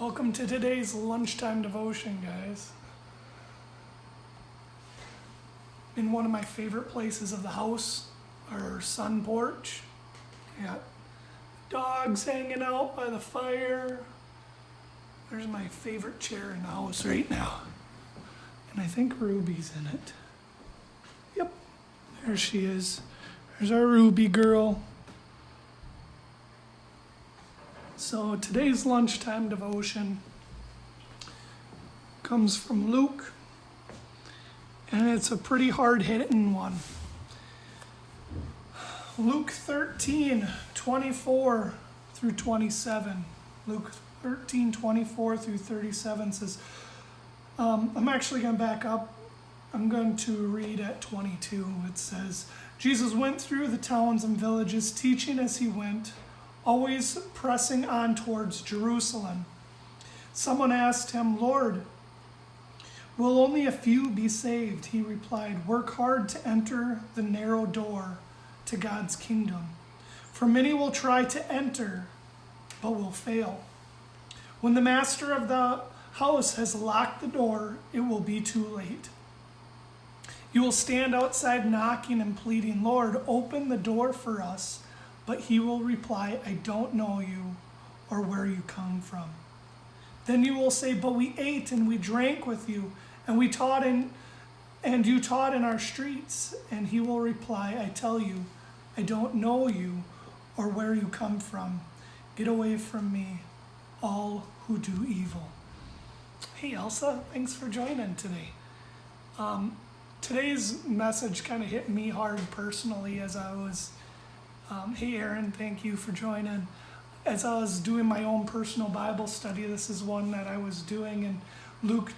Welcome to today's lunchtime devotion, guys. In one of my favorite places of the house, our sun porch. Got dogs hanging out by the fire. There's my favorite chair in the house right now. And I think Ruby's in it. Yep, there she is. There's our Ruby girl. So today's lunchtime devotion comes from Luke, and it's a pretty hard-hitting one. Luke 13:24 through 27. Luke 13:24 through 37 says, I'm actually going to back up. I'm going to read at 22. It says, Jesus went through the towns and villages, teaching as he went, always pressing on towards Jerusalem. Someone asked him, Lord, will only a few be saved? He replied, work hard to enter the narrow door to God's kingdom. For many will try to enter, but will fail. When the master of the house has locked the door, it will be too late. You will stand outside knocking and pleading, Lord, open the door for us. But he will reply, I don't know you or where you come from. Then you will say, but we ate and we drank with you, and we taught and you taught in our streets. And he will reply, I tell you, I don't know you or where you come from. Get away from me, all who do evil. Hey Elsa, thanks for joining today. Today's message kind of hit me hard personally as I was hey Aaron, thank you for joining. As I was doing my own personal Bible study, this is one that I was doing in Luke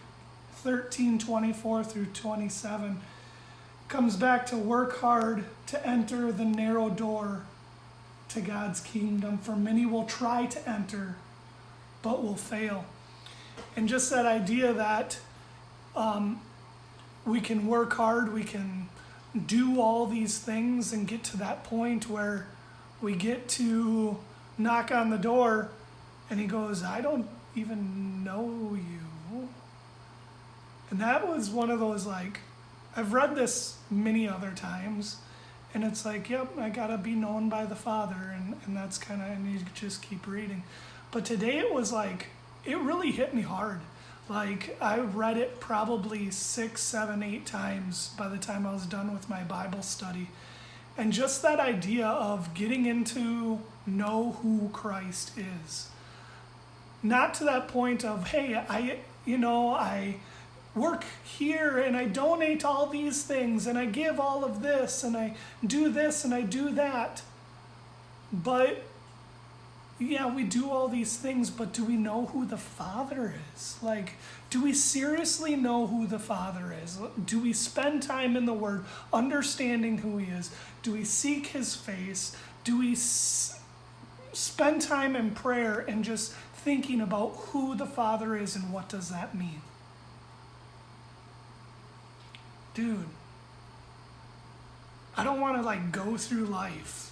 13:24 through 27. Comes back to work hard to enter the narrow door to God's kingdom. For many will try to enter, but will fail. And just that idea that we can work hard, we can do all these things and get to that point where we get to knock on the door and he goes, I don't even know you. And that was one of those, like, I've read this many other times and it's like, yep, I gotta be known by the Father, and that's kind of, and you just keep reading. But today it was like, it really hit me hard. Like, I read it probably 6, 7, 8 times by the time I was done with my Bible study. And just that idea of getting into know who Christ is. Not to that point of, hey, I work here and I donate all these things and I give all of this and I do this and I do that. But yeah, we do all these things, but do we know who the Father is? Like, do we seriously know who the Father is? Do we spend time in the Word, understanding who He is? Do we seek His face? Do we spend time in prayer and just thinking about who the Father is and what does that mean? Dude, I don't want to go through life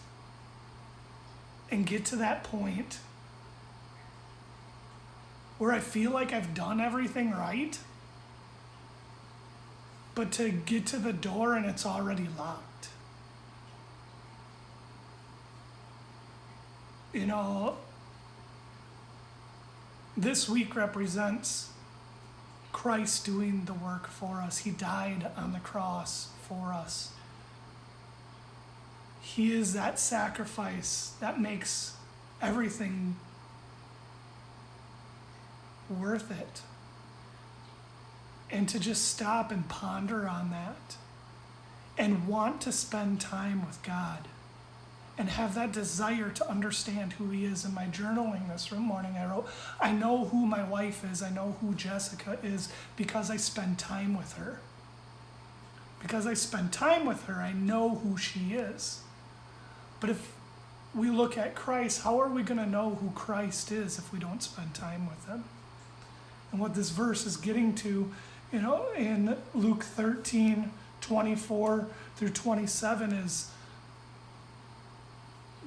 and get to that point where I feel like I've done everything right, but to get to the door and it's already locked. You know, this week represents Christ doing the work for us. He died on the cross for us. He is that sacrifice that makes everything worth it. And to just stop and ponder on that and want to spend time with God and have that desire to understand who He is. In my journaling this morning, I wrote, I know who my wife is. I know who Jessica is because I spend time with her. Because I spend time with her, I know who she is. But if we look at Christ, how are we going to know who Christ is if we don't spend time with Him? And what this verse is getting to, in Luke 13:24 through 27 is,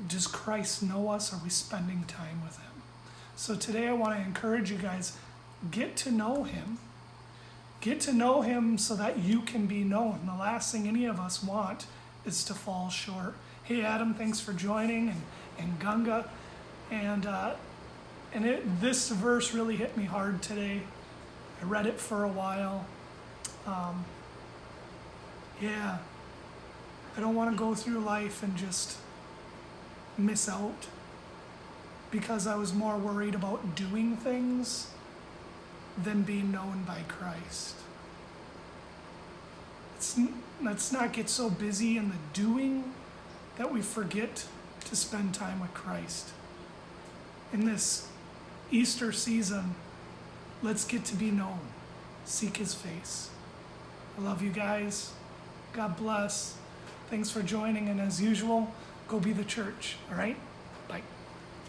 does Christ know us? Are we spending time with Him? So today I want to encourage you guys, get to know him. Get to know him so that you can be known. The last thing any of us want is to fall short. Hey Adam, thanks for joining, and Gunga. This verse really hit me hard today. I read it for a while. I don't want to go through life and just miss out because I was more worried about doing things than being known by Christ. Let's not get so busy in the doing that we forget to spend time with Christ. In this Easter season, let's get to be known. Seek his face. I love you guys. God bless. Thanks for joining, and as usual, go be the church, all right? Bye.